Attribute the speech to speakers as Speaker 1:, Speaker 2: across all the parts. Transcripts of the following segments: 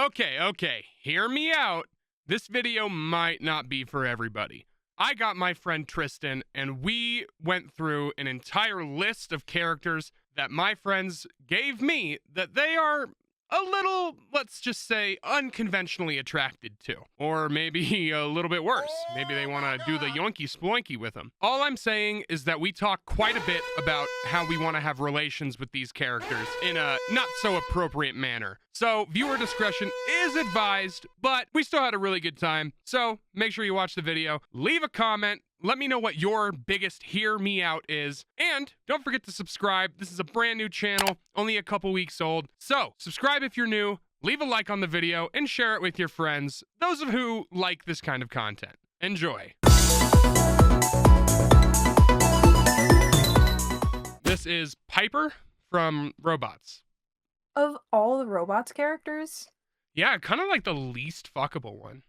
Speaker 1: Okay, hear me out. This video might not be for everybody. I got my friend Tristyn, and we went through an entire list of characters that my friends gave me that they are a little, let's just say, unconventionally attracted to. Or maybe a little bit worse. Maybe they want to do the yoinky sploinky with them. All I'm saying is that we talk quite a bit about how we want to have relations with these characters in a not so appropriate manner. So viewer discretion is advised, but we still had a really good time. So make sure you watch the video, leave a comment, let me know what your biggest hear me out is, and don't forget to subscribe. This is a brand new channel, only a couple weeks old. So subscribe if you're new, leave a like on the video, and share it with your friends, those of who like this kind of content. Enjoy. This is Piper from Robots.
Speaker 2: Of all the Robots characters?
Speaker 1: Yeah, kind of like the least fuckable one.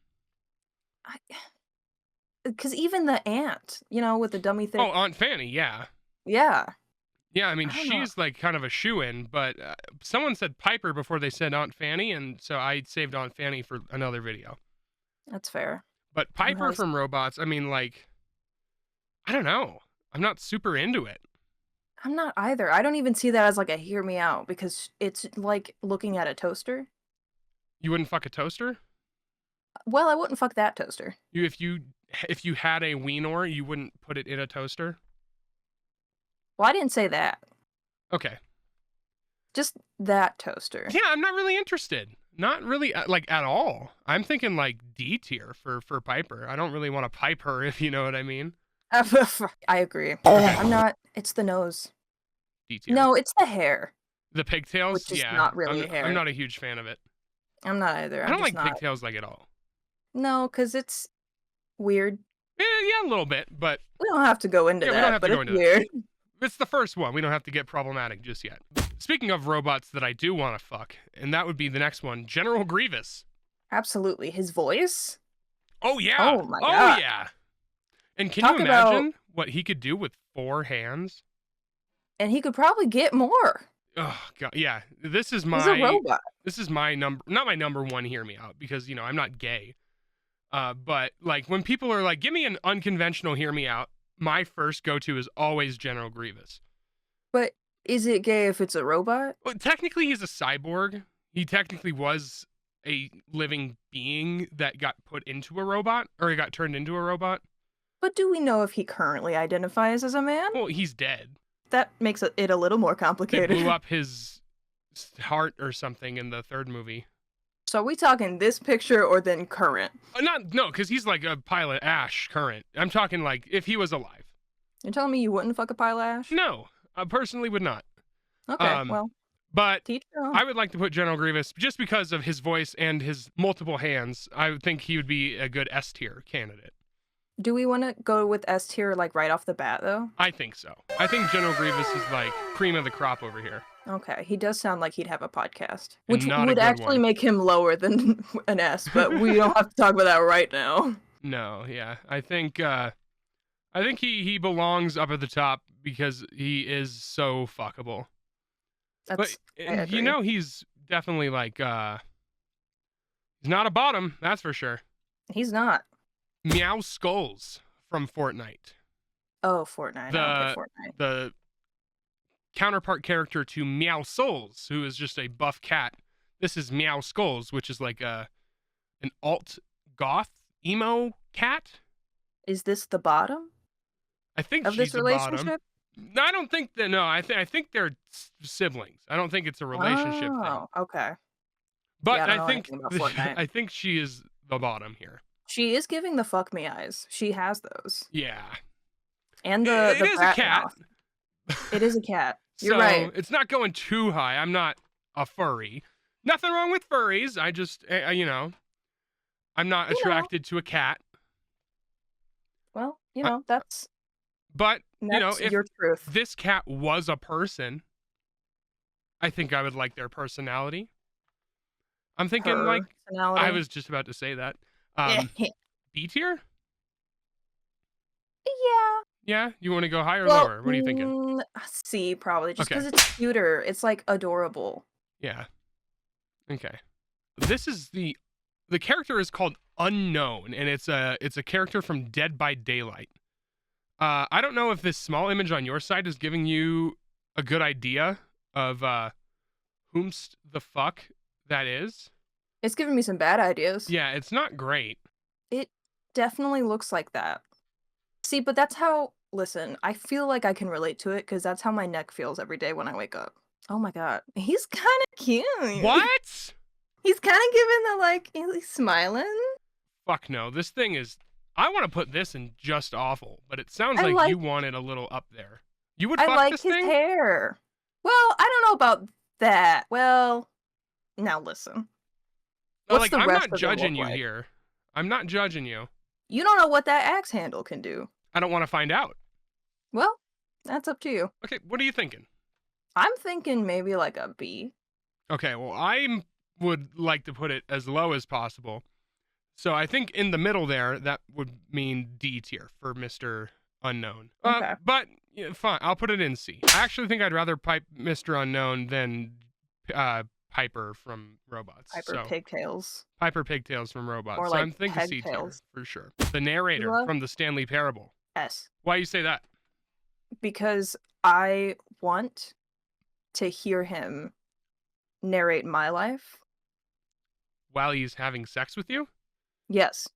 Speaker 2: Because even the aunt, you know, with the dummy thing.
Speaker 1: Oh, Aunt Fanny, yeah.
Speaker 2: Yeah.
Speaker 1: Yeah, I mean,
Speaker 2: I don't know.
Speaker 1: she's like kind of a shoo-in, but someone said Piper before they said Aunt Fanny, and so I saved Aunt Fanny for another video.
Speaker 2: That's fair.
Speaker 1: But Piper
Speaker 2: Nice.
Speaker 1: from Robots, I mean, like, I don't know. I'm not super into it.
Speaker 2: I'm not either. I don't even see that as like a hear me out because it's like looking at a toaster.
Speaker 1: You wouldn't fuck a toaster?
Speaker 2: Well, I wouldn't fuck that toaster.
Speaker 1: If you had a wiener, you wouldn't put it in a toaster?
Speaker 2: Well, I didn't say that.
Speaker 1: Okay.
Speaker 2: Just that toaster.
Speaker 1: Yeah, I'm not really interested. Not really, like, at all. I'm thinking, like, D tier for Piper. I don't really want to pipe her, if you know what I mean.
Speaker 2: I agree.
Speaker 1: Okay.
Speaker 2: I'm not. It's the nose.
Speaker 1: D tier.
Speaker 2: No, it's the hair.
Speaker 1: The pigtails?
Speaker 2: Which is
Speaker 1: Yeah.
Speaker 2: not really hair.
Speaker 1: I'm not a huge fan of it.
Speaker 2: I'm not either.
Speaker 1: I don't like pigtails, like, at all.
Speaker 2: No, because it's weird.
Speaker 1: Yeah, a little bit, but
Speaker 2: We don't have to go into
Speaker 1: yeah,
Speaker 2: that,
Speaker 1: we don't have
Speaker 2: but
Speaker 1: to go
Speaker 2: it's
Speaker 1: into
Speaker 2: weird.
Speaker 1: it's the first one. We don't have to get problematic just yet. Speaking of robots that I do want to fuck, and that would be the next one, General Grievous.
Speaker 2: Absolutely. His voice?
Speaker 1: Oh, yeah.
Speaker 2: Oh, my
Speaker 1: Oh,
Speaker 2: God.
Speaker 1: yeah. And can
Speaker 2: Talk
Speaker 1: you
Speaker 2: about-
Speaker 1: imagine what he could do with 4 hands?
Speaker 2: And he could probably get more.
Speaker 1: Oh, God. Yeah. This is
Speaker 2: He's a robot.
Speaker 1: This is my number, not my number one, hear me out, because, you know, I'm not gay. But, like, when people are like, give me an unconventional hear me out, my first go-to is always General Grievous.
Speaker 2: But is it gay if it's a robot?
Speaker 1: Well, technically, he's a cyborg. He technically was a living being that got put into a robot, or he got turned into a robot.
Speaker 2: But do we know if he currently identifies as a man?
Speaker 1: Well, he's dead.
Speaker 2: That makes it a little more
Speaker 1: They
Speaker 2: complicated.
Speaker 1: blew up his heart or something in the 3rd movie.
Speaker 2: So are we talking this picture or then current?
Speaker 1: No, because he's like a pile of ash current. I'm talking like if he was alive.
Speaker 2: You're telling me you wouldn't fuck a pile of ash?
Speaker 1: No, I personally would not.
Speaker 2: Okay, well,
Speaker 1: But
Speaker 2: teach your own.
Speaker 1: I would like to put General Grievous just because of his voice and his multiple hands. I would think he would be a good S tier candidate.
Speaker 2: Do we want to go with S tier like right off the bat though?
Speaker 1: I think so. I think General Grievous is like cream of the crop over here.
Speaker 2: Okay, he does sound like he'd have a podcast,
Speaker 1: And
Speaker 2: which
Speaker 1: not a
Speaker 2: would
Speaker 1: good
Speaker 2: actually
Speaker 1: one.
Speaker 2: make him lower than an S, but we don't have to talk about that right now.
Speaker 1: No, yeah. I think he belongs up at the top because he is so fuckable.
Speaker 2: That's,
Speaker 1: But
Speaker 2: I agree.
Speaker 1: you know he's definitely like he's not a bottom, that's for sure.
Speaker 2: He's not.
Speaker 1: Meow Skulls from Fortnite.
Speaker 2: Oh, Fortnite. I don't play Fortnite.
Speaker 1: The counterpart character to Meow Souls, who is just a buff cat. This is Meow Skulls, which is like an alt goth emo cat.
Speaker 2: Is this the bottom
Speaker 1: I think
Speaker 2: of
Speaker 1: she's
Speaker 2: this
Speaker 1: the bottom.
Speaker 2: relationship?
Speaker 1: No, I don't think that. No, I think they're siblings. I don't think it's a relationship thing.
Speaker 2: Oh, okay.
Speaker 1: But
Speaker 2: Yeah, I don't
Speaker 1: I
Speaker 2: know
Speaker 1: think
Speaker 2: anything about Fortnite.
Speaker 1: I think she is the bottom here.
Speaker 2: She is giving the fuck me eyes. She has those.
Speaker 1: Yeah.
Speaker 2: And
Speaker 1: It
Speaker 2: the
Speaker 1: is a
Speaker 2: brat
Speaker 1: cat.
Speaker 2: mouth. It is a cat. You're
Speaker 1: So
Speaker 2: right.
Speaker 1: it's not going too high. I'm not a furry. Nothing wrong with furries. I just, you know, I'm not
Speaker 2: You know.
Speaker 1: attracted to a cat.
Speaker 2: Well, you know, that's
Speaker 1: But, you know, if
Speaker 2: your truth.
Speaker 1: this cat was a person, I think I would like their personality. I'm thinking
Speaker 2: Her
Speaker 1: like,
Speaker 2: personality.
Speaker 1: I was just about to say that. B tier?
Speaker 2: Yeah.
Speaker 1: Yeah? You want to go higher or
Speaker 2: Well,
Speaker 1: lower? What are you thinking?
Speaker 2: C probably, just
Speaker 1: Okay.
Speaker 2: because it's cuter. It's like adorable.
Speaker 1: Yeah. Okay. This is the character is called Unknown, and it's a character from Dead by Daylight. I don't know if this small image on your side is giving you a good idea of whomst the fuck that is.
Speaker 2: It's giving me some bad ideas.
Speaker 1: Yeah, it's not great.
Speaker 2: It definitely looks like that. See, but that's how. Listen, I feel like I can relate to it because that's how my neck feels every day when I wake up. Oh my god, he's kind of cute.
Speaker 1: What?
Speaker 2: He's kind of giving the like, he's smiling.
Speaker 1: Fuck no, this thing is. I want to put this in just awful, but it sounds
Speaker 2: I
Speaker 1: like
Speaker 2: like-
Speaker 1: you want it a little up there. You would
Speaker 2: I
Speaker 1: fuck
Speaker 2: like
Speaker 1: this
Speaker 2: his
Speaker 1: thing?
Speaker 2: hair. Well, I don't know about that. Well, now listen.
Speaker 1: No,
Speaker 2: What's
Speaker 1: like,
Speaker 2: the
Speaker 1: I'm
Speaker 2: rest
Speaker 1: not
Speaker 2: of it
Speaker 1: judging
Speaker 2: look
Speaker 1: you
Speaker 2: like?
Speaker 1: here. I'm not judging you.
Speaker 2: You don't know what that axe handle can do.
Speaker 1: I don't want to find out.
Speaker 2: Well, that's up to you.
Speaker 1: Okay, what are you thinking?
Speaker 2: I'm thinking maybe like a B.
Speaker 1: Okay, well, I would like to put it as low as possible. So I think in the middle there, that would mean D tier for Mr. Unknown.
Speaker 2: Okay.
Speaker 1: But yeah, fine, I'll put it in C. I actually think I'd rather pipe Mr. Unknown than Piper from Robots.
Speaker 2: Hyper
Speaker 1: So,
Speaker 2: pigtails.
Speaker 1: Piper Pigtails from Robots.
Speaker 2: Or
Speaker 1: So
Speaker 2: like
Speaker 1: I'm thinking C tier
Speaker 2: pegtails.
Speaker 1: for sure. The narrator
Speaker 2: Love-
Speaker 1: from the Stanley Parable.
Speaker 2: S.
Speaker 1: Why you say that?
Speaker 2: Because I want to hear him narrate my life.
Speaker 1: While he's having sex with you?
Speaker 2: Yes.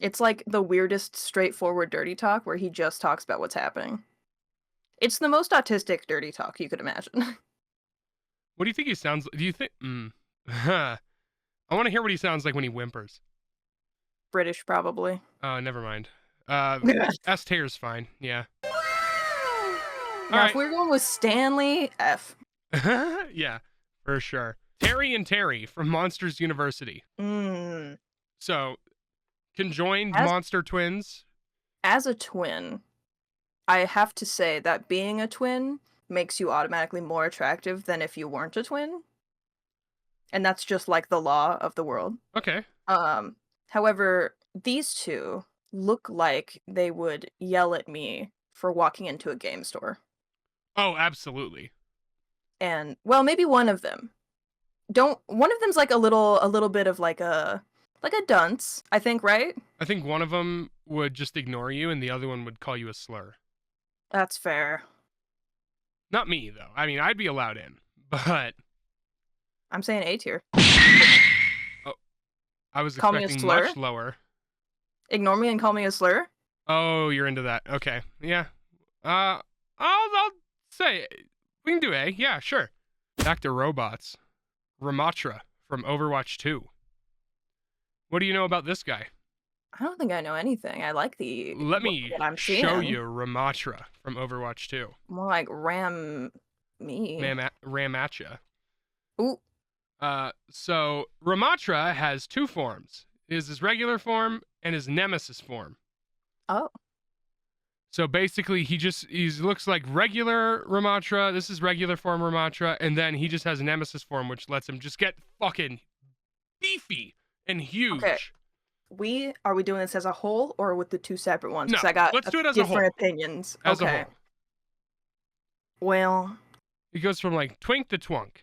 Speaker 2: It's like the weirdest straightforward dirty talk where he just talks about what's happening. It's the most autistic dirty talk you could imagine.
Speaker 1: What do you think he sounds like? Do you think... I want to hear what he sounds like when he whimpers.
Speaker 2: British, probably.
Speaker 1: Oh, never mind. S tier's fine. Yeah.
Speaker 2: Now,
Speaker 1: All
Speaker 2: if we're going with Stanley, F.
Speaker 1: Yeah, for sure. Terry and Terry from Monsters University.
Speaker 2: Mm.
Speaker 1: So, conjoined
Speaker 2: As-
Speaker 1: monster twins.
Speaker 2: As a twin, I have to say that being a twin makes you automatically more attractive than if you weren't a twin. And that's just like the law of the world.
Speaker 1: Okay.
Speaker 2: However, these two look like they would yell at me for walking into a game store.
Speaker 1: Oh, absolutely.
Speaker 2: And well, maybe one of them. One of them's like a little bit of like a dunce, I think, right?
Speaker 1: I think one of them would just ignore you and the other one would call you a slur.
Speaker 2: That's fair.
Speaker 1: Not me, though. I mean, I'd be allowed in, but
Speaker 2: I'm saying A tier.
Speaker 1: I was
Speaker 2: Call me a
Speaker 1: expecting
Speaker 2: slur?
Speaker 1: much lower.
Speaker 2: Ignore me and call me a slur?
Speaker 1: Oh, you're into that. Okay. Yeah. I'll say we can do A. Yeah, sure. Back to robots. Ramatra from Overwatch 2. What do you know about this guy?
Speaker 2: I don't think I know anything. I like the
Speaker 1: Let me
Speaker 2: what I'm
Speaker 1: show
Speaker 2: seeing.
Speaker 1: you Ramatra from Overwatch 2.
Speaker 2: More like ram me.
Speaker 1: Ramacha.
Speaker 2: Ooh.
Speaker 1: So Ramatra has two forms. His regular form and his nemesis form.
Speaker 2: Oh.
Speaker 1: So basically he looks like regular Ramatra. This is regular form Ramatra, and then he just has a nemesis form which lets him just get fucking beefy and huge.
Speaker 2: Okay. Are we doing this as a whole or with the two separate ones?
Speaker 1: No,
Speaker 2: Because I got
Speaker 1: let's do it as a
Speaker 2: different
Speaker 1: whole.
Speaker 2: opinions.
Speaker 1: As
Speaker 2: okay.
Speaker 1: a whole.
Speaker 2: Well,
Speaker 1: He goes from like twink to twunk.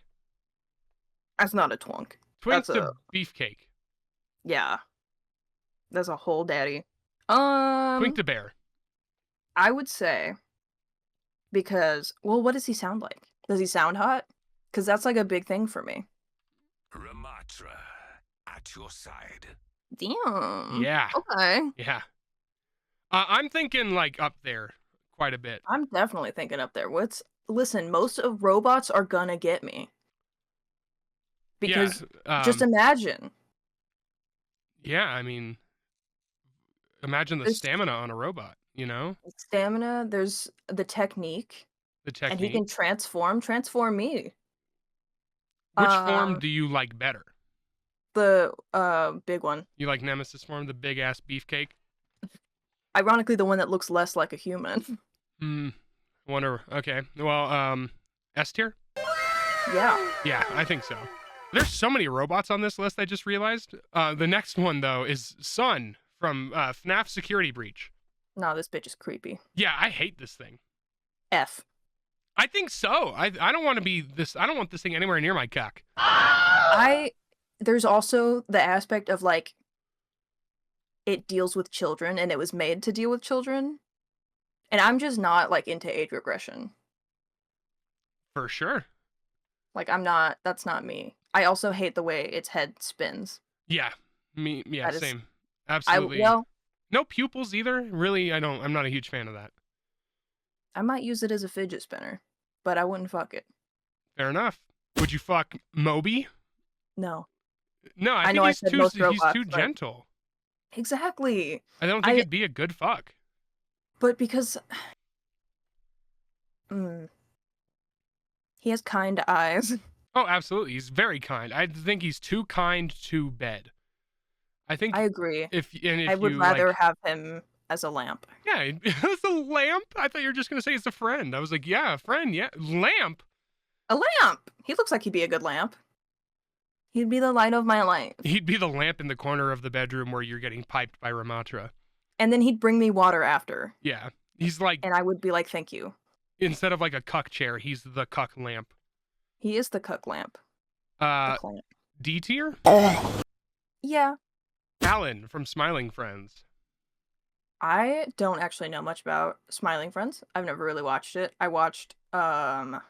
Speaker 2: that's not a twunk.
Speaker 1: Twink
Speaker 2: That's
Speaker 1: to beefcake.
Speaker 2: Yeah. That's a whole daddy.
Speaker 1: Twink to bear.
Speaker 2: I would say because what does he sound like? Does he sound hot? Because that's like a big thing for me.
Speaker 3: Ramatra, at your side.
Speaker 2: Damn.
Speaker 1: Yeah.
Speaker 2: Okay.
Speaker 1: Yeah. I'm thinking like up there quite a bit.
Speaker 2: I'm definitely thinking up there. Listen, most of robots are gonna get me. Because
Speaker 1: yeah,
Speaker 2: just imagine.
Speaker 1: Yeah, I mean, imagine the
Speaker 2: There's-
Speaker 1: stamina on a robot, you know?
Speaker 2: Stamina, there's the technique.
Speaker 1: The
Speaker 2: And he
Speaker 1: technique.
Speaker 2: can transform me.
Speaker 1: Which form
Speaker 2: um,
Speaker 1: do you like better?
Speaker 2: The big one.
Speaker 1: You like Nemesis form, the big ass beefcake?
Speaker 2: Ironically, the one that looks less like a human.
Speaker 1: Wonder. Okay. Well, S tier?
Speaker 2: Yeah.
Speaker 1: Yeah, I think so. There's so many robots on this list, I just realized. The next one, though, is Sun from FNAF Security Breach.
Speaker 2: No, this bitch is creepy.
Speaker 1: Yeah, I hate this thing.
Speaker 2: F.
Speaker 1: I think so. I don't want to be this. I don't want this thing anywhere near my cock.
Speaker 2: I there's also the aspect of like it deals with children and it was made to deal with children. And I'm just not like into age regression.
Speaker 1: For sure.
Speaker 2: Like that's not me. I also hate the way its head spins.
Speaker 1: Yeah. Yeah,
Speaker 2: That is,
Speaker 1: same. Absolutely.
Speaker 2: well,
Speaker 1: no pupils either. Really, I'm not a huge fan of that.
Speaker 2: I might use it as a fidget spinner, but I wouldn't fuck it.
Speaker 1: Fair enough. Would you fuck Moby?
Speaker 2: No.
Speaker 1: No, I think
Speaker 2: know I
Speaker 1: he's
Speaker 2: said
Speaker 1: too
Speaker 2: most robots,
Speaker 1: too
Speaker 2: but-
Speaker 1: gentle.
Speaker 2: Exactly.
Speaker 1: I don't think it'd be a good fuck.
Speaker 2: But because he has kind eyes.
Speaker 1: Oh, absolutely. He's very kind. I think he's too kind to bed. I think
Speaker 2: I agree.
Speaker 1: if
Speaker 2: I would
Speaker 1: you,
Speaker 2: rather
Speaker 1: like,
Speaker 2: have him as a lamp.
Speaker 1: Yeah, it's a lamp. I thought you were just gonna say it's a friend. I was like, yeah, a friend. Yeah, lamp.
Speaker 2: A lamp. He looks like he'd be a good lamp. He'd be the light of my life.
Speaker 1: He'd be the lamp in the corner of the bedroom where you're getting piped by Ramatra.
Speaker 2: And then he'd bring me water after.
Speaker 1: Yeah, he's like,
Speaker 2: and I would be like, thank you.
Speaker 1: Instead of like a cuck chair, he's the cuck lamp.
Speaker 2: He is the cuck lamp.
Speaker 1: D tier?
Speaker 2: Yeah.
Speaker 1: Allan from Smiling Friends.
Speaker 2: I don't actually know much about Smiling Friends. I've never really watched it. I watched one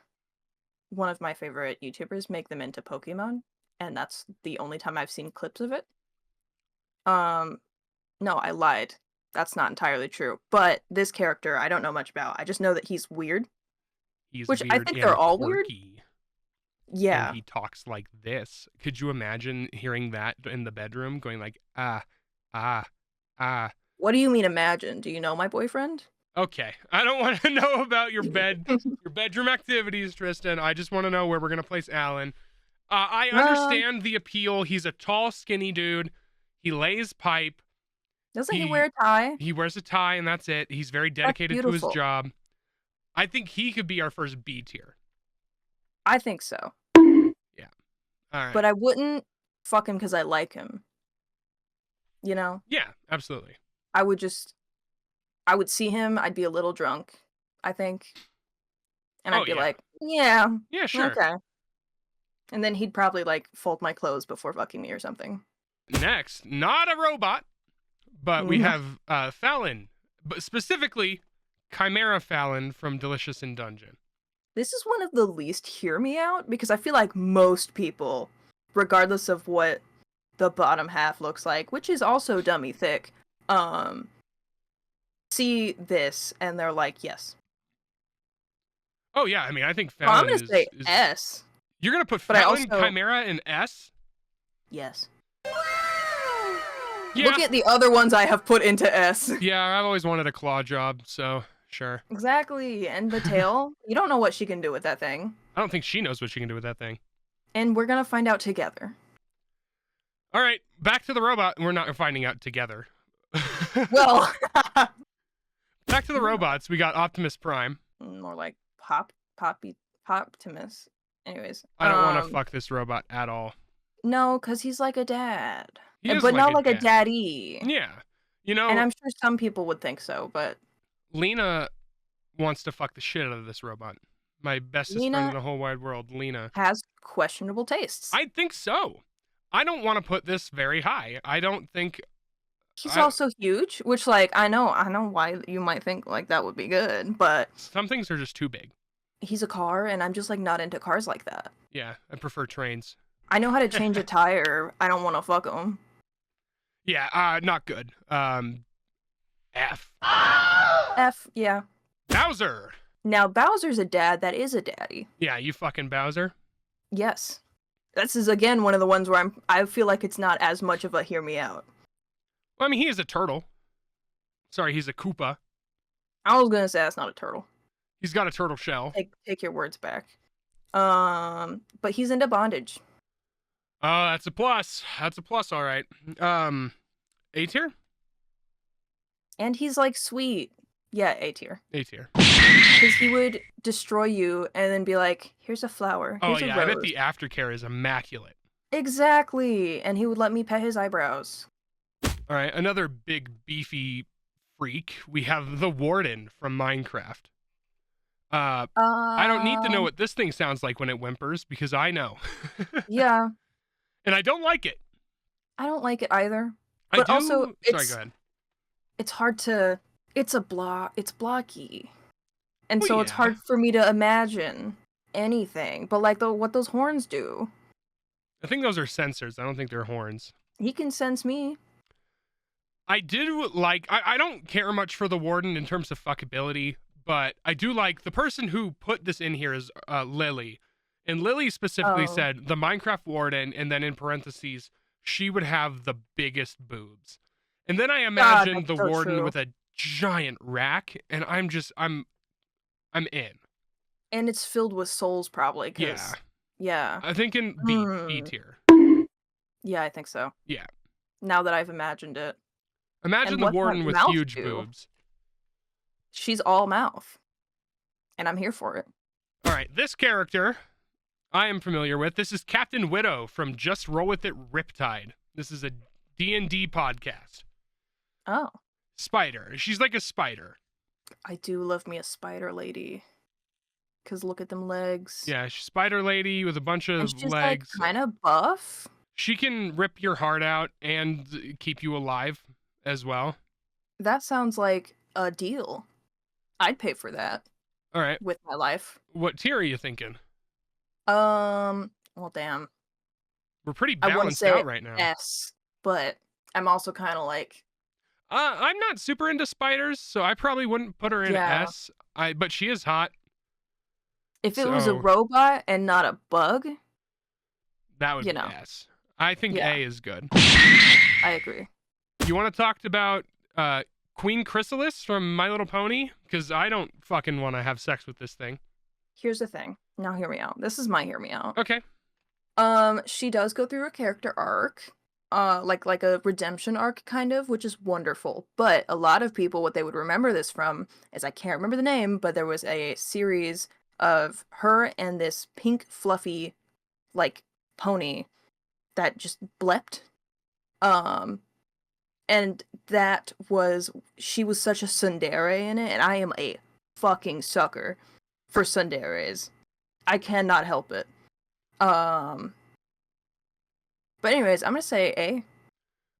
Speaker 2: of my favorite YouTubers make them into Pokemon, and that's the only time I've seen clips of it. No, I lied. That's not entirely true. But this character, I don't know much about. I just know that he's weird. Which
Speaker 1: weird
Speaker 2: I think
Speaker 1: and
Speaker 2: they're all weird.
Speaker 1: quirky.
Speaker 2: Yeah.
Speaker 1: And he talks like this. Could you imagine hearing that in the bedroom, going like, ah, ah, ah?
Speaker 2: What do you mean imagine? Do you know my boyfriend?
Speaker 1: Okay, I don't want to know about your bedroom activities, Tristyn. I just want to know where we're gonna place Allan. I understand the appeal. He's a tall, skinny dude. He lays pipe.
Speaker 2: Doesn't he wear a tie?
Speaker 1: He wears a tie, and that's it. He's very dedicated to his job. I think he could be our first B tier.
Speaker 2: I think so.
Speaker 1: Yeah. All right.
Speaker 2: But I wouldn't fuck him because I like him. You know?
Speaker 1: Yeah, absolutely.
Speaker 2: I would see him, I'd be a little drunk, I think. And I'd be like, yeah.
Speaker 1: Yeah, sure.
Speaker 2: Okay. And then he'd probably like fold my clothes before fucking me or something.
Speaker 1: Next, not a robot, but we have Fallon, but specifically Chimera Fallon from Delicious in Dungeon.
Speaker 2: This is one of the least hear me out because I feel like most people, regardless of what the bottom half looks like, which is also dummy thick, see this and they're like, yes.
Speaker 1: Oh yeah, I mean, I think Fallon
Speaker 2: I'm gonna say S.
Speaker 1: You're gonna put Fallon Chimera in S?
Speaker 2: Yes.
Speaker 1: Yeah.
Speaker 2: Look at the other ones I have put into S.
Speaker 1: Yeah, I've always wanted a claw job, so sure.
Speaker 2: Exactly, and the tail, you don't know what she can do with that thing.
Speaker 1: I don't think she knows what she can do with that thing.
Speaker 2: And we're gonna find out together.
Speaker 1: All right, back to the robot. We're not finding out together.
Speaker 2: Well,
Speaker 1: back to the robots. We got Optimus Prime.
Speaker 2: More like Optimus. Anyways,
Speaker 1: I don't want to fuck this robot at all.
Speaker 2: No, because he's like a dad.
Speaker 1: But
Speaker 2: not like a daddy.
Speaker 1: Yeah. You know.
Speaker 2: And I'm sure some people would think so, but
Speaker 1: Lena wants to fuck the shit out of this robot. My bestest friend in the whole wide world, Lena.
Speaker 2: Has questionable tastes.
Speaker 1: I think so. I don't want to put this very high. I don't think...
Speaker 2: He's also huge, which, like, I know why you might think, like, that would be good, but...
Speaker 1: Some things are just too big.
Speaker 2: He's a car, and I'm just, like, not into cars like that.
Speaker 1: Yeah, I prefer trains.
Speaker 2: I know how to change a tire. I don't want to fuck him.
Speaker 1: Yeah, not good. F.
Speaker 2: F, yeah.
Speaker 1: Bowser!
Speaker 2: Now, Bowser's a dad that is a daddy.
Speaker 1: Yeah, you fucking Bowser?
Speaker 2: Yes. This is, again, one of the ones where I feel like it's not as much of a hear me out.
Speaker 1: Well, I mean, he is a turtle. Sorry, he's a Koopa.
Speaker 2: I was gonna say that's not a turtle.
Speaker 1: He's got a turtle shell.
Speaker 2: Take your words back. But he's into bondage.
Speaker 1: Oh, that's a plus. That's a plus, all right. A tier?
Speaker 2: And he's, like, sweet. Yeah, A tier.
Speaker 1: A tier.
Speaker 2: Because he would destroy you and then be like, here's a flower. Here's
Speaker 1: a rose. I bet the aftercare is immaculate.
Speaker 2: Exactly. And he would let me pet his eyebrows.
Speaker 1: All right, another big, beefy freak. We have the Warden from Minecraft. I don't need to know what this thing sounds like when it whimpers, because I know.
Speaker 2: Yeah.
Speaker 1: And I don't like it.
Speaker 2: I don't like it either.
Speaker 1: I
Speaker 2: But
Speaker 1: do.
Speaker 2: also,
Speaker 1: Sorry, go ahead.
Speaker 2: it's hard to. It's blocky, and
Speaker 1: Well,
Speaker 2: so it's
Speaker 1: yeah.
Speaker 2: hard for me to imagine anything. But like what those horns do,
Speaker 1: I think those are sensors. I don't think they're horns.
Speaker 2: he can sense me.
Speaker 1: I do like. I don't care much for the Warden in terms of fuckability, but I do like the person who put this in here is Lily, and Lily specifically
Speaker 2: Oh.
Speaker 1: said the Minecraft Warden, and then in parentheses she would have the biggest boobs, and then I imagined the
Speaker 2: that's so
Speaker 1: Warden
Speaker 2: true.
Speaker 1: with a giant rack, and I'm in.
Speaker 2: And it's filled with souls, probably.
Speaker 1: Yeah.
Speaker 2: Yeah.
Speaker 1: I think in B tier.
Speaker 2: Yeah, I think so.
Speaker 1: Yeah.
Speaker 2: Now that I've imagined it.
Speaker 1: Imagine
Speaker 2: And
Speaker 1: the
Speaker 2: what's that
Speaker 1: Warden with
Speaker 2: mouth
Speaker 1: huge
Speaker 2: do?
Speaker 1: boobs.
Speaker 2: She's all mouth. And I'm here for it.
Speaker 1: All right, this character I am familiar with. This is Captain Widow from Just Roll With It Riptide. This is a D&D podcast.
Speaker 2: Oh.
Speaker 1: Spider. She's like a spider.
Speaker 2: I do love me a spider lady. Because look at them legs.
Speaker 1: Yeah, she's Spider Lady with a bunch of
Speaker 2: And she's
Speaker 1: legs.
Speaker 2: like kind of buff.
Speaker 1: She can rip your heart out and keep you alive as well.
Speaker 2: That sounds like a deal. I'd pay for that
Speaker 1: All right.
Speaker 2: with my life.
Speaker 1: What tier are you thinking?
Speaker 2: Well, damn.
Speaker 1: We're pretty
Speaker 2: I want to
Speaker 1: balanced
Speaker 2: say
Speaker 1: out right now.
Speaker 2: S, but I'm also kind of like,
Speaker 1: I'm not super into spiders, so I probably wouldn't put her in
Speaker 2: Yeah.
Speaker 1: S. But she is hot.
Speaker 2: if it was a
Speaker 1: So-
Speaker 2: robot and not a bug,
Speaker 1: That would
Speaker 2: You
Speaker 1: be
Speaker 2: know.
Speaker 1: S. I think
Speaker 2: Yeah.
Speaker 1: A is good.
Speaker 2: I agree.
Speaker 1: You want to talk about Queen Chrysalis from My Little Pony? Because I don't fucking want to have sex with this thing.
Speaker 2: Here's the thing. Now hear me out. This is my hear me out.
Speaker 1: Okay.
Speaker 2: She does go through a character arc, like a redemption arc kind of, which is wonderful. But a lot of people, what they would remember this from is, I can't remember the name, but there was a series of her and this pink fluffy, like, pony that just blept. And she was such a tsundere in it, and I am a fucking sucker for tsunderes. I cannot help it. But anyways, I'm gonna say A.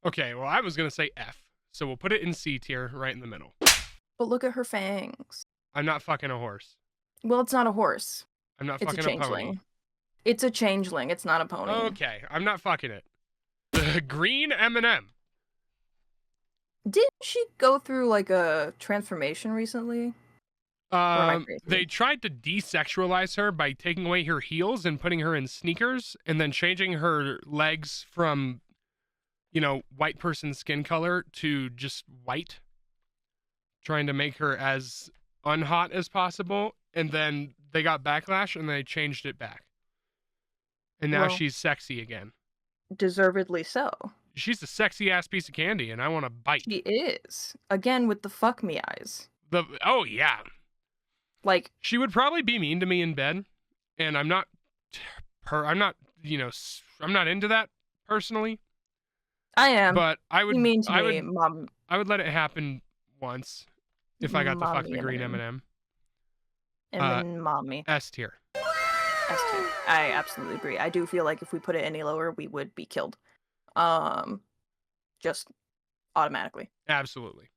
Speaker 1: Okay, well, I was going to say F. So we'll put it in C tier, right in the middle.
Speaker 2: But look at her fangs.
Speaker 1: I'm not fucking a horse.
Speaker 2: Well, it's not a horse.
Speaker 1: I'm not
Speaker 2: It's a
Speaker 1: fucking a pony.
Speaker 2: changeling. It's a changeling. It's not a pony.
Speaker 1: Okay, I'm not fucking it. The green M&M.
Speaker 2: Didn't she go through like a transformation recently? I crazy?
Speaker 1: They tried to desexualize her by taking away her heels and putting her in sneakers, and then changing her legs from, white person skin color to just white, trying to make her as unhot as possible. And then they got backlash and they changed it back. And now
Speaker 2: Well-
Speaker 1: she's sexy again.
Speaker 2: Deservedly so.
Speaker 1: She's a sexy ass piece of candy, and I want to bite.
Speaker 2: She is. Again with the fuck me eyes.
Speaker 1: Oh yeah,
Speaker 2: Like,
Speaker 1: she would probably be mean to me in bed, and I'm not into that personally.
Speaker 2: I am.
Speaker 1: But I would,
Speaker 2: You mean to
Speaker 1: I
Speaker 2: me,
Speaker 1: would,
Speaker 2: mom.
Speaker 1: I would let it happen once if I got to fuck
Speaker 2: Mommy
Speaker 1: the green
Speaker 2: M&M.
Speaker 1: M&M.
Speaker 2: And then mommy.
Speaker 1: S tier.
Speaker 2: S tier. I absolutely agree. I do feel like if we put it any lower, we would be killed. Just automatically.
Speaker 1: Absolutely.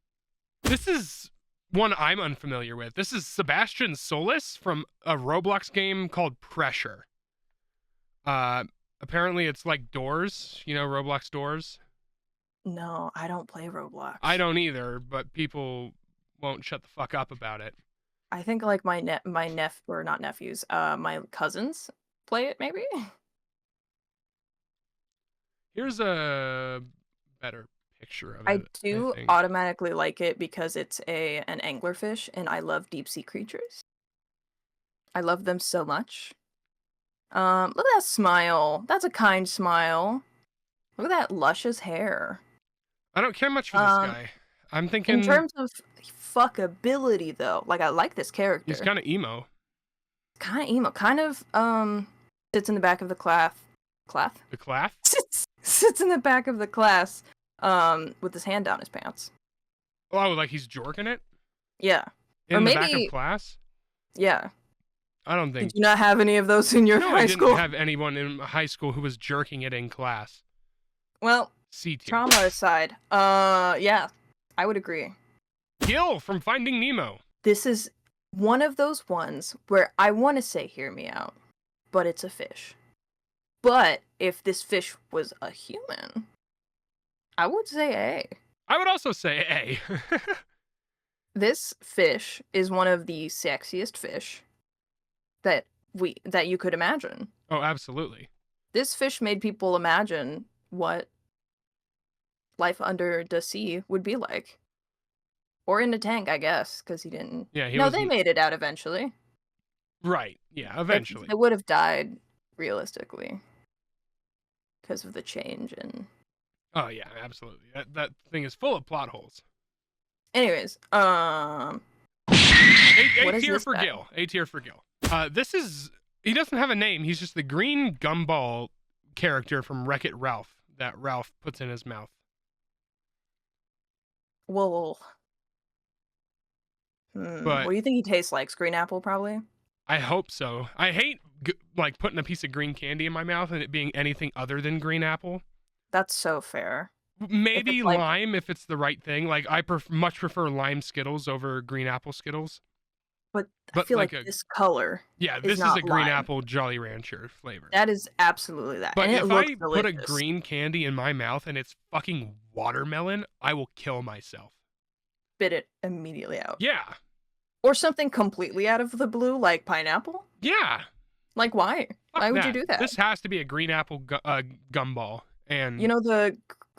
Speaker 1: This is one I'm unfamiliar with. This is Sebastian Solis from a Roblox game called Pressure. Apparently it's like Doors, Roblox Doors.
Speaker 2: No, I don't play Roblox.
Speaker 1: I don't either, but people won't shut the fuck up about it.
Speaker 2: I think like my cousins play it maybe.
Speaker 1: Here's a better picture of it.
Speaker 2: I do
Speaker 1: think.
Speaker 2: automatically like it because it's an anglerfish, and I love deep sea creatures. I love them so much. Look at that smile. That's a kind smile. Look at that luscious hair.
Speaker 1: I don't care much for this guy. I'm thinking
Speaker 2: In terms of fuckability, though, like I like this character.
Speaker 1: he's kind of emo.
Speaker 2: Kind of emo. Kind of sits in the back of the class.
Speaker 1: The claff?
Speaker 2: Sits in the back of the class with his hand down his pants.
Speaker 1: Oh, like he's jorking it?
Speaker 2: Yeah.
Speaker 1: In
Speaker 2: Or
Speaker 1: the back
Speaker 2: maybe-
Speaker 1: of class?
Speaker 2: Yeah.
Speaker 1: I don't think.
Speaker 2: Did you not have any of those in your
Speaker 1: No,
Speaker 2: high
Speaker 1: I didn't
Speaker 2: school?
Speaker 1: have anyone in high school who was jerking it in class.
Speaker 2: Well,
Speaker 1: C tier.
Speaker 2: trauma aside, yeah, I would agree.
Speaker 1: Gil from Finding Nemo.
Speaker 2: This is one of those ones where I want to say hear me out, but it's a fish. But if this fish was a human, I would say A.
Speaker 1: I would also say A.
Speaker 2: This fish is one of the sexiest fish that you could imagine.
Speaker 1: Oh, absolutely.
Speaker 2: This fish made people imagine what life under the sea would be like. Or in a tank, I guess, because he didn't.
Speaker 1: Yeah, he
Speaker 2: No,
Speaker 1: wasn't...
Speaker 2: they made it out eventually.
Speaker 1: Right. Yeah, eventually.
Speaker 2: They would have died realistically because of the change and.
Speaker 1: Oh yeah, absolutely. That thing is full of plot holes.
Speaker 2: Anyways,
Speaker 1: A
Speaker 2: What is
Speaker 1: tier
Speaker 2: this
Speaker 1: for
Speaker 2: guy?
Speaker 1: Gil. A tier for Gil. This is... He doesn't have a name. He's just the green gumball character from Wreck-It Ralph that Ralph puts in his mouth.
Speaker 2: Well,
Speaker 1: But
Speaker 2: what do you think he tastes like? Green apple, probably.
Speaker 1: I hope so. I hate like putting a piece of green candy in my mouth and it being anything other than green apple.
Speaker 2: That's so fair.
Speaker 1: Maybe
Speaker 2: it's like-
Speaker 1: lime if it's the right thing. Like I much prefer lime Skittles over green apple Skittles.
Speaker 2: But I
Speaker 1: But
Speaker 2: feel
Speaker 1: like
Speaker 2: like
Speaker 1: a-
Speaker 2: this color,
Speaker 1: Yeah,
Speaker 2: is
Speaker 1: this is
Speaker 2: not
Speaker 1: a green
Speaker 2: lime.
Speaker 1: apple Jolly Rancher flavor.
Speaker 2: that is absolutely that.
Speaker 1: But
Speaker 2: and it
Speaker 1: if
Speaker 2: looks
Speaker 1: I
Speaker 2: delicious.
Speaker 1: put a green candy in my mouth and it's fucking watermelon, I will kill myself.
Speaker 2: Spit it immediately out.
Speaker 1: Yeah.
Speaker 2: Or something completely out of the blue, like pineapple.
Speaker 1: Yeah.
Speaker 2: Like, why?
Speaker 1: Fuck
Speaker 2: Why would
Speaker 1: that.
Speaker 2: you do that?
Speaker 1: This has to be a green apple gumball. And
Speaker 2: You know the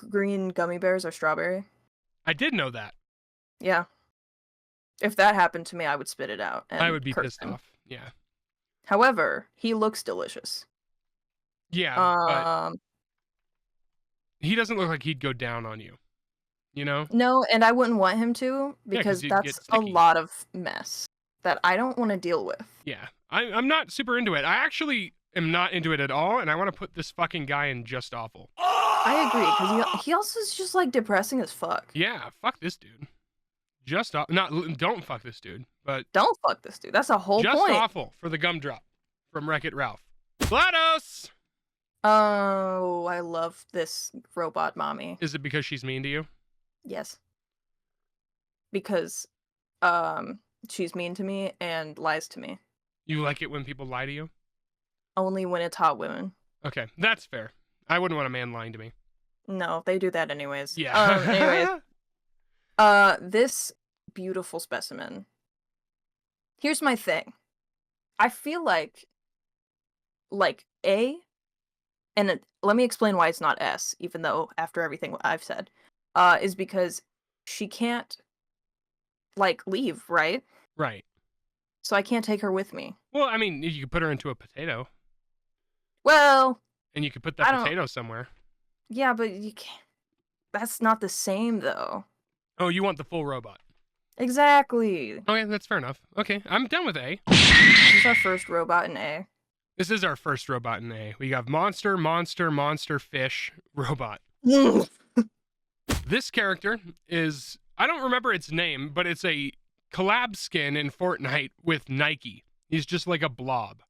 Speaker 2: green gummy bears are strawberry?
Speaker 1: I did know that.
Speaker 2: Yeah. If that happened to me, I would spit it out. And
Speaker 1: I would be
Speaker 2: curse
Speaker 1: pissed
Speaker 2: him.
Speaker 1: off. Yeah.
Speaker 2: However, he looks delicious.
Speaker 1: Yeah, but
Speaker 2: Um,
Speaker 1: he doesn't look like he'd go down on you. You know?
Speaker 2: no, and I wouldn't want him to
Speaker 1: Yeah, 'cause
Speaker 2: because
Speaker 1: you'd get
Speaker 2: that's a
Speaker 1: sticky.
Speaker 2: lot of mess that I don't want to deal with.
Speaker 1: Yeah. I'm not super into it. I actually am not into it at all, and I want to put this fucking guy in just awful.
Speaker 2: I agree because he also is just like depressing as fuck.
Speaker 1: Yeah, fuck this dude. Don't fuck this dude, but
Speaker 2: Don't fuck this dude. That's the whole
Speaker 1: just
Speaker 2: point.
Speaker 1: awful for the gumdrop from Wreck-It Ralph. GLaDOS!
Speaker 2: Oh, I love this robot mommy.
Speaker 1: Is it because she's mean to you?
Speaker 2: Yes. Because she's mean to me and lies to me.
Speaker 1: You like it when people lie to you?
Speaker 2: Only when it's hot women.
Speaker 1: Okay, that's fair. I wouldn't want a man lying to me.
Speaker 2: No, they do that anyways.
Speaker 1: Yeah.
Speaker 2: Anyways, this beautiful specimen. Here's my thing. I feel like A, and let me explain why it's not S, even though after everything I've said, is because she can't like leave, right?
Speaker 1: Right.
Speaker 2: So I can't take her with me.
Speaker 1: Well, I mean, you could put her into a potato,
Speaker 2: Well,
Speaker 1: and you could put
Speaker 2: I
Speaker 1: that
Speaker 2: don't-
Speaker 1: potato somewhere.
Speaker 2: yeah, but you can't. That's not the same though.
Speaker 1: Oh, you want the full robot.
Speaker 2: Exactly.
Speaker 1: Okay, that's fair enough. Okay, I'm done with A.
Speaker 2: This is our first robot in A.
Speaker 1: This is our first robot in A. We got monster, fish, robot. This character is, I don't remember its name, but it's a collab skin in Fortnite with Nike. He's just like a blob.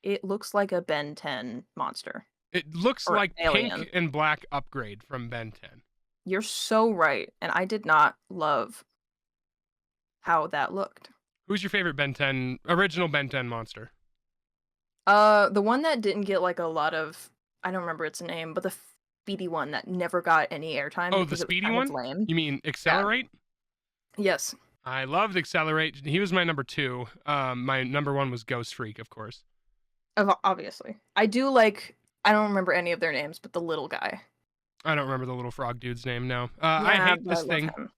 Speaker 2: It looks like a Ben 10 monster.
Speaker 1: It looks
Speaker 2: Or
Speaker 1: like
Speaker 2: alien.
Speaker 1: pink and black upgrade from Ben 10.
Speaker 2: You're so right, and I did not love how that looked.
Speaker 1: Who's your favorite Ben 10, original Ben 10 monster?
Speaker 2: The one that didn't get like a lot of, I don't remember its name, but the speedy one that never got any airtime.
Speaker 1: Oh, the
Speaker 2: because it was
Speaker 1: speedy
Speaker 2: kind of
Speaker 1: one?
Speaker 2: lame.
Speaker 1: You mean Accelerate?
Speaker 2: Yes.
Speaker 1: I loved Accelerate. He was my number 2. My number 1 was Ghost Freak, of course.
Speaker 2: Obviously. I do like, I don't remember any of their names, but the little guy.
Speaker 1: I don't remember the little frog dude's name, no.
Speaker 2: Yeah,
Speaker 1: I hate
Speaker 2: but
Speaker 1: this
Speaker 2: love
Speaker 1: thing.
Speaker 2: him.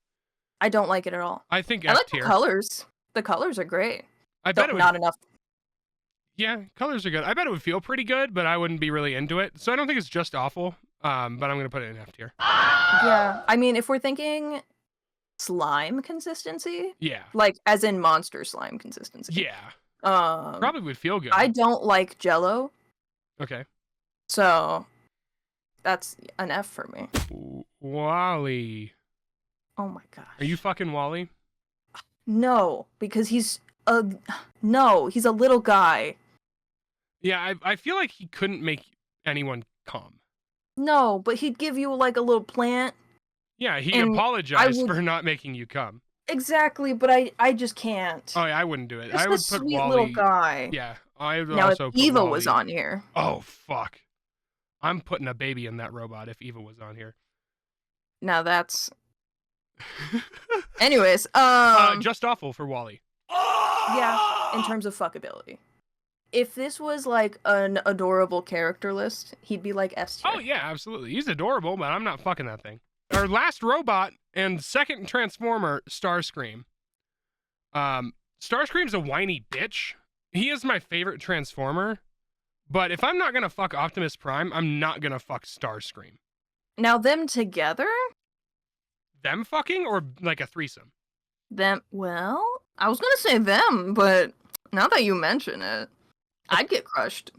Speaker 2: I don't like it at all.
Speaker 1: I think
Speaker 2: I
Speaker 1: F
Speaker 2: like the
Speaker 1: tier.
Speaker 2: colors. The colors are great.
Speaker 1: I bet
Speaker 2: Though
Speaker 1: it would,
Speaker 2: not enough.
Speaker 1: yeah, colors are good. I bet it would feel pretty good, but I wouldn't be really into it. So I don't think it's just awful. But I'm gonna put it in F tier.
Speaker 2: Yeah. I mean, if we're thinking slime consistency,
Speaker 1: Yeah.
Speaker 2: like as in monster slime consistency.
Speaker 1: Yeah.
Speaker 2: Um,
Speaker 1: Probably would feel good.
Speaker 2: I don't like Jello,
Speaker 1: Okay.
Speaker 2: so that's an F for me.
Speaker 1: Wally.
Speaker 2: Oh my gosh.
Speaker 1: Are you fucking Wally?
Speaker 2: No, because he's no, he's a little guy.
Speaker 1: Yeah, I feel like he couldn't make anyone come.
Speaker 2: No, but he'd give you like a little plant.
Speaker 1: Yeah, he
Speaker 2: And
Speaker 1: apologized
Speaker 2: I would-
Speaker 1: for not making you come.
Speaker 2: Exactly, but I just can't.
Speaker 1: Oh, yeah, I wouldn't do it.
Speaker 2: Just
Speaker 1: I
Speaker 2: a
Speaker 1: would put
Speaker 2: sweet
Speaker 1: Wally.
Speaker 2: little guy.
Speaker 1: Yeah, I would
Speaker 2: Now,
Speaker 1: also
Speaker 2: if
Speaker 1: put
Speaker 2: Eva
Speaker 1: Wally.
Speaker 2: was on here,
Speaker 1: Oh, fuck. I'm putting a baby in that robot if Eva was on here.
Speaker 2: now that's. Anyways,
Speaker 1: Just awful for Wally.
Speaker 2: yeah, in terms of fuckability. If this was like an adorable character list, he'd be like S tier.
Speaker 1: Oh, yeah, absolutely. He's adorable, but I'm not fucking that thing. Our last robot and second Transformer, Starscream. Starscream's a whiny bitch. He is my favorite Transformer. But if I'm not gonna fuck Optimus Prime, I'm not gonna fuck Starscream.
Speaker 2: Now them together,
Speaker 1: Them fucking or like a threesome?
Speaker 2: well, I was gonna say them, but now that you mention it, I'd get crushed.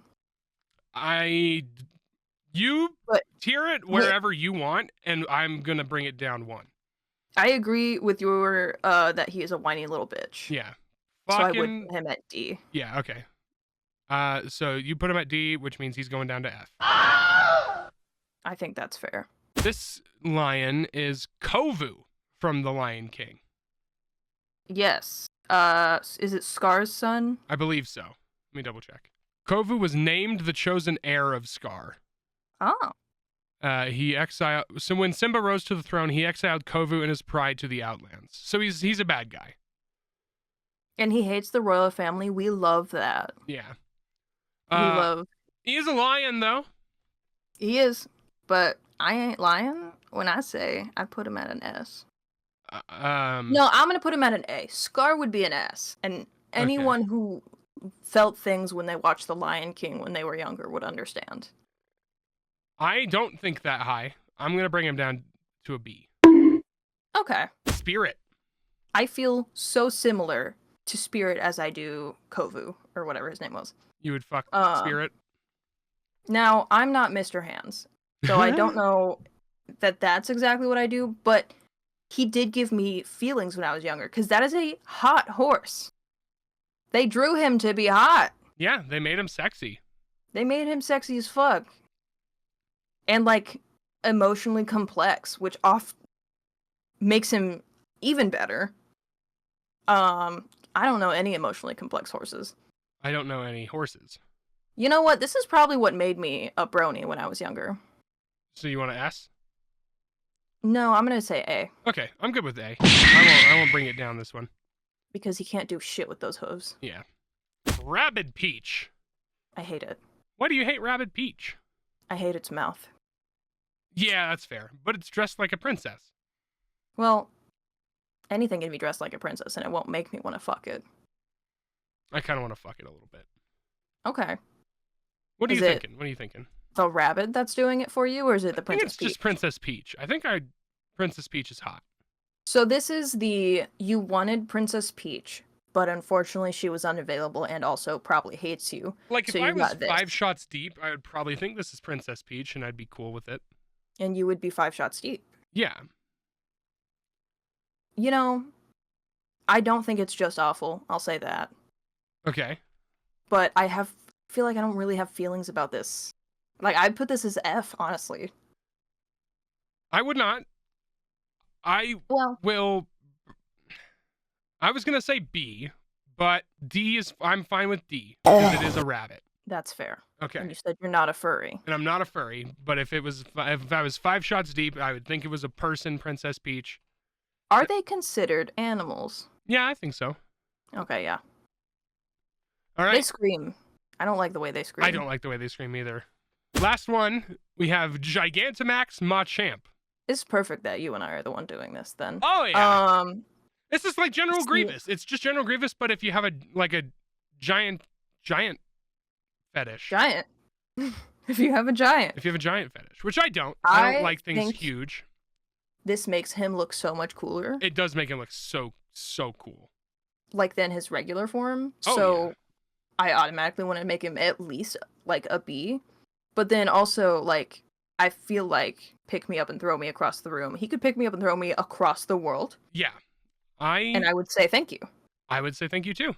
Speaker 1: You
Speaker 2: But-
Speaker 1: tier it wherever you want, and I'm gonna bring it down one.
Speaker 2: I agree with your that he is a whiny little bitch.
Speaker 1: Yeah.
Speaker 2: So I would
Speaker 1: Fucking
Speaker 2: put him at D.
Speaker 1: yeah. Okay. So you put him at D, which means he's going down to F.
Speaker 2: I think that's fair.
Speaker 1: This lion is Kovu from The Lion King.
Speaker 2: Yes. Is it Scar's son?
Speaker 1: I believe so. Let me double check. Kovu was named the chosen heir of Scar.
Speaker 2: Oh.
Speaker 1: So when Simba rose to the throne, he exiled Kovu and his pride to the Outlands. So he's a bad guy.
Speaker 2: And he hates the royal family. We love that.
Speaker 1: Yeah.
Speaker 2: He
Speaker 1: is a lion though.
Speaker 2: He is, but I ain't lying when I say I put him at an S. No, I'm gonna put him at an A. Scar would be an S, and anyone who felt things when they watched The Lion King when they were younger would understand.
Speaker 1: I don't think that high. I'm gonna bring him down to a B.
Speaker 2: Okay.
Speaker 1: Spirit.
Speaker 2: I feel so similar to Spirit as I do Kovu, or whatever his name was.
Speaker 1: You would fuck Spirit.
Speaker 2: Now, I'm not Mr. Hands, so I don't know that that's exactly what I do, but he did give me feelings when I was younger, because that is a hot horse. They drew him to be hot.
Speaker 1: Yeah, they made him sexy.
Speaker 2: They made him sexy as fuck. And, like, emotionally complex, which makes him even better. I don't know any emotionally complex horses.
Speaker 1: I don't know any horses.
Speaker 2: You know what? This is probably what made me a brony when I was younger.
Speaker 1: So you want to S?
Speaker 2: No, I'm gonna say A.
Speaker 1: Okay, I'm good with A. I won't bring it down this one.
Speaker 2: Because he can't do shit with those hooves.
Speaker 1: Yeah. Rabid Peach.
Speaker 2: I hate it.
Speaker 1: Why do you hate Rabid Peach?
Speaker 2: I hate its mouth.
Speaker 1: Yeah, that's fair. But it's dressed like a princess.
Speaker 2: Well, anything can be dressed like a princess, and it won't make me want to fuck it.
Speaker 1: I kind of want to fuck it a little bit.
Speaker 2: Okay.
Speaker 1: What are you thinking? What are you thinking?
Speaker 2: The rabbit that's doing it for you, or is it the Princess
Speaker 1: Peach? It's
Speaker 2: Peach?
Speaker 1: just Princess Peach. I think Princess Peach is hot.
Speaker 2: So this is you wanted Princess Peach, but unfortunately she was unavailable and also probably hates you.
Speaker 1: Like,
Speaker 2: so
Speaker 1: if I was
Speaker 2: got this.
Speaker 1: 5 shots deep, I would probably think this is Princess Peach, and I'd be cool with it.
Speaker 2: And you would be 5 shots deep.
Speaker 1: Yeah.
Speaker 2: You know, I don't think it's just awful. I'll say that.
Speaker 1: Okay.
Speaker 2: But I feel like I don't really have feelings about this. Like, I'd put this as F, honestly.
Speaker 1: I would not. I was going to say B, but I'm fine with D, because it is a rabbit.
Speaker 2: That's fair.
Speaker 1: Okay.
Speaker 2: And you said you're not a furry.
Speaker 1: And I'm not a furry, but if I was 5 shots deep, I would think it was a person, Princess Peach.
Speaker 2: Are they considered animals?
Speaker 1: Yeah, I think so.
Speaker 2: Okay, yeah.
Speaker 1: All right.
Speaker 2: They scream. I don't like the way they scream.
Speaker 1: I don't like the way they scream either. Last one, we have Gigantamax Machamp.
Speaker 2: It's perfect that you and I are the one doing this then.
Speaker 1: Oh, yeah. This is like General
Speaker 2: See-
Speaker 1: Grievous. It's just General Grievous, but if you have a giant fetish.
Speaker 2: Giant. If you have a giant.
Speaker 1: If you have a giant fetish, which I don't. I don't like things
Speaker 2: think
Speaker 1: huge.
Speaker 2: This makes him look so much cooler.
Speaker 1: It does make him look so cool.
Speaker 2: Like than his regular form.
Speaker 1: Oh,
Speaker 2: so
Speaker 1: yeah.
Speaker 2: I automatically want to make him at least like a B. But then also like I feel like pick me up and throw me across the room. He could pick me up and throw me across the world.
Speaker 1: Yeah.
Speaker 2: And I would say thank you.
Speaker 1: I would say thank you too.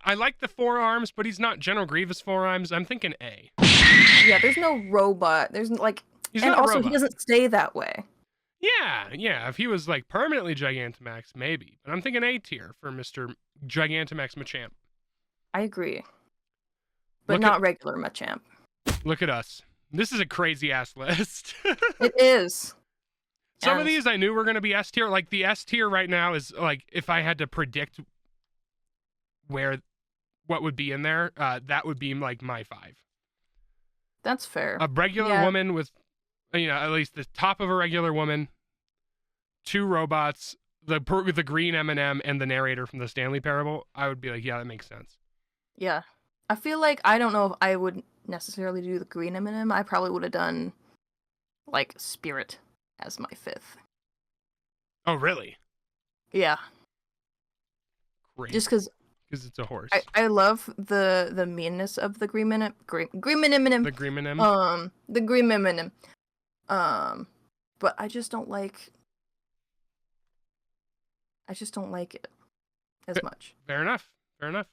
Speaker 1: I like the forearms, but he's not General Grievous forearms. I'm thinking A.
Speaker 2: Yeah, there's no robot. There's like,
Speaker 1: He's
Speaker 2: and
Speaker 1: not a
Speaker 2: also
Speaker 1: robot.
Speaker 2: he doesn't stay that way.
Speaker 1: Yeah. If he was like permanently Gigantamax, maybe. But I'm thinking A tier for Mr. Gigantamax Machamp.
Speaker 2: I agree, but
Speaker 1: Look
Speaker 2: not regular Machamp.
Speaker 1: Look at us. This is a crazy ass list.
Speaker 2: It is.
Speaker 1: Some of
Speaker 2: And-
Speaker 1: these I knew were going to be S tier. Like the S tier right now is like if I had to predict what would be in there, that would be like my 5.
Speaker 2: That's fair.
Speaker 1: A regular woman with, at least the top of a regular woman, 2 robots, the green M&M, and the narrator from the Stanley Parable. I would be like, yeah, that makes sense.
Speaker 2: Yeah. I feel like I don't know if I would necessarily do the green M&M. I probably would have done like Spirit as my 5th.
Speaker 1: Oh, really?
Speaker 2: Yeah.
Speaker 1: Great.
Speaker 2: Just because
Speaker 1: it's a horse.
Speaker 2: I love the meanness of the green M&M.
Speaker 1: The green M&M.
Speaker 2: The green M&M. But I just don't like it as much.
Speaker 1: Fair enough. Okay.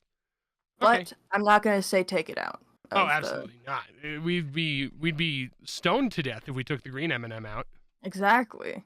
Speaker 2: But I'm not gonna say take it out.
Speaker 1: Oh, absolutely not. We'd be stoned to death if we took the green M&M out.
Speaker 2: Exactly.